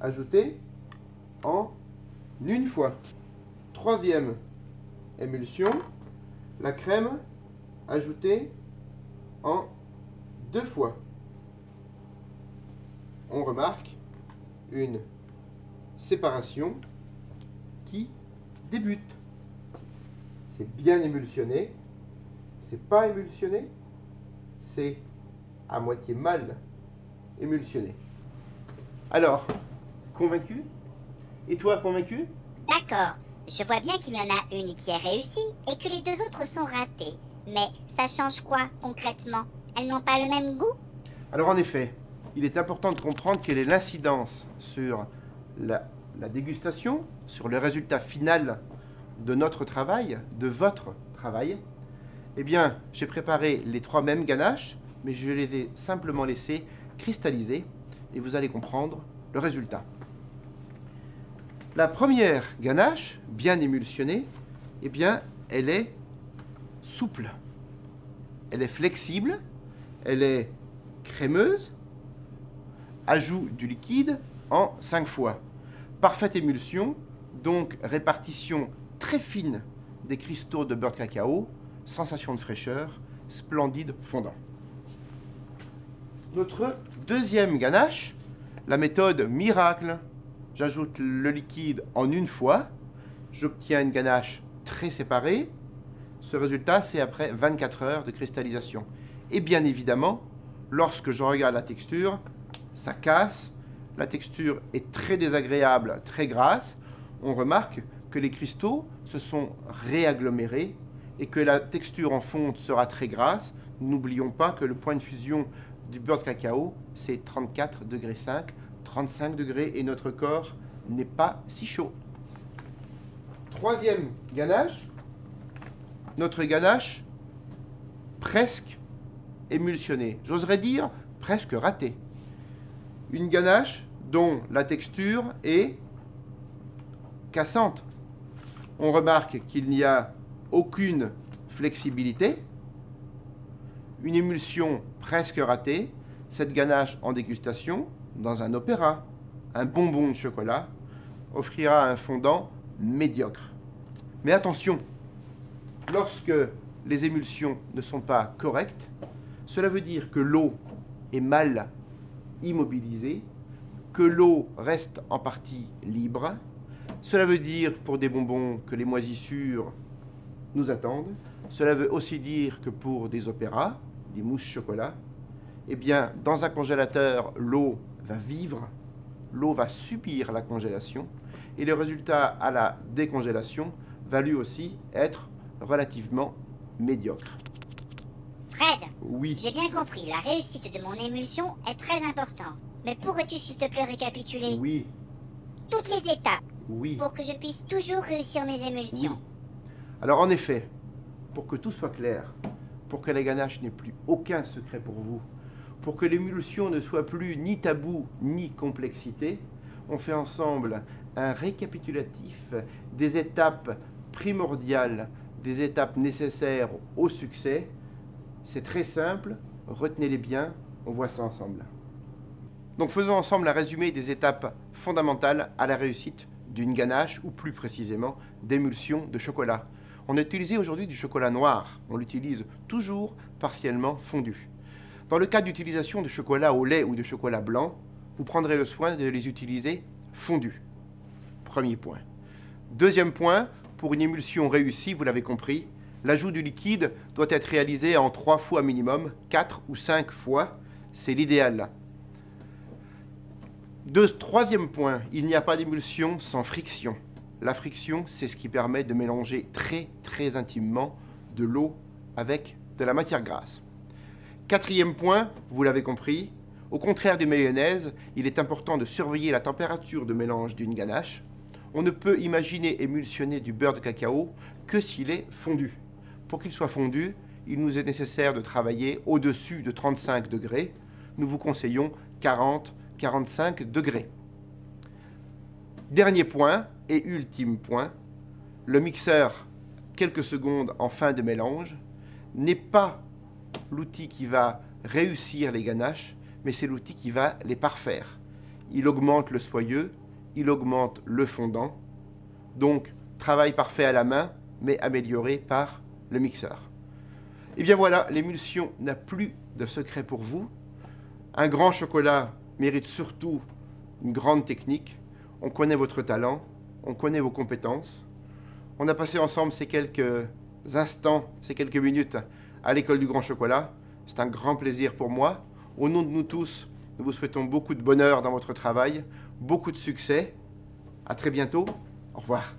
ajoutée en une fois. Troisième émulsion, la crème ajoutée en 2 fois. On remarque une séparation qui débute. C'est bien émulsionné, c'est pas émulsionné, c'est à moitié mal émulsionné. Alors, convaincu? Et toi, convaincu? D'accord, je vois bien qu'il y en a une qui est réussie et que les 2 autres sont ratées. Mais ça change quoi concrètement? Elles n'ont pas le même goût? Alors en effet, il est important de comprendre quelle est l'incidence sur la dégustation, sur le résultat final de notre travail, de votre travail. Eh bien, j'ai préparé les 3 mêmes ganaches, mais je les ai simplement laissés cristalliser et vous allez comprendre le résultat. La première ganache, bien émulsionnée, eh bien, elle est souple, elle est flexible, elle est crémeuse, ajout du liquide en 5 fois. Parfaite émulsion, donc répartition très fine des cristaux de beurre de cacao, sensation de fraîcheur, splendide fondant. Notre deuxième ganache, la méthode miracle. J'ajoute le liquide en une fois, j'obtiens une ganache très séparée. Ce résultat, c'est après 24 heures de cristallisation. Et bien évidemment, lorsque je regarde la texture, ça casse. La texture est très désagréable, très grasse. On remarque que les cristaux se sont réagglomérés et que la texture en fonte sera très grasse. N'oublions pas que le point de fusion du beurre de cacao, c'est 34,5 degrés, 35 degrés, et notre corps n'est pas si chaud. Troisième ganache, notre ganache presque émulsionnée, j'oserais dire presque ratée. Une ganache dont la texture est cassante. On remarque qu'il n'y a aucune flexibilité, une émulsion presque ratée. Cette ganache en dégustation, dans un opéra, un bonbon de chocolat, offrira un fondant médiocre. Mais attention, lorsque les émulsions ne sont pas correctes, cela veut dire que l'eau est mal immobilisée, que l'eau reste en partie libre. Cela veut dire pour des bonbons que les moisissures nous attendent. Cela veut aussi dire que pour des opéras, des mousses chocolat, eh bien, dans un congélateur, l'eau va vivre, l'eau va subir la congélation, et le résultat à la décongélation va lui aussi être relativement médiocre. Fred, Oui, j'ai bien compris, la réussite de mon émulsion est très importante. Mais pourrais-tu s'il te plaît récapituler oui, toutes les étapes oui, pour que je puisse toujours réussir mes oui. émulsions? Alors en effet, pour que tout soit clair, pour que la ganache n'ait plus aucun secret pour vous, pour que l'émulsion ne soit plus ni tabou ni complexité, on fait ensemble un récapitulatif des étapes primordiales, des étapes nécessaires au succès. C'est très simple, retenez-les bien, on voit ça ensemble. Donc faisons ensemble un résumé des étapes fondamentales à la réussite d'une ganache, ou plus précisément d'émulsion de chocolat. On a utilisé aujourd'hui du chocolat noir, on l'utilise toujours partiellement fondu. Dans le cas d'utilisation de chocolat au lait ou de chocolat blanc, vous prendrez le soin de les utiliser fondus. Premier point. Deuxième point, pour une émulsion réussie, vous l'avez compris, l'ajout du liquide doit être réalisé en 3 fois minimum, 4 ou 5 fois, c'est l'idéal. Troisième point, il n'y a pas d'émulsion sans friction. La friction, c'est ce qui permet de mélanger très intimement de l'eau avec de la matière grasse. Quatrième point, vous l'avez compris, au contraire du mayonnaise, il est important de surveiller la température de mélange d'une ganache. On ne peut imaginer émulsionner du beurre de cacao que s'il est fondu. Pour qu'il soit fondu, il nous est nécessaire de travailler au-dessus de 35 degrés. Nous vous conseillons 40-45 degrés. Dernier point et ultime point, le mixeur, quelques secondes en fin de mélange, n'est pas l'outil qui va réussir les ganaches, mais c'est l'outil qui va les parfaire. il augmente le soyeux, il augmente le fondant. Donc, travail parfait à la main, mais amélioré par le mixeur. Et bien voilà, l'émulsion n'a plus de secret pour vous. Un grand chocolat mérite surtout une grande technique. On connaît votre talent, on connaît vos compétences. On a passé ensemble ces quelques instants, ces quelques minutes à l'école du grand chocolat. C'est un grand plaisir pour moi. Au nom de nous tous, nous vous souhaitons beaucoup de bonheur dans votre travail, beaucoup de succès. À très bientôt. Au revoir.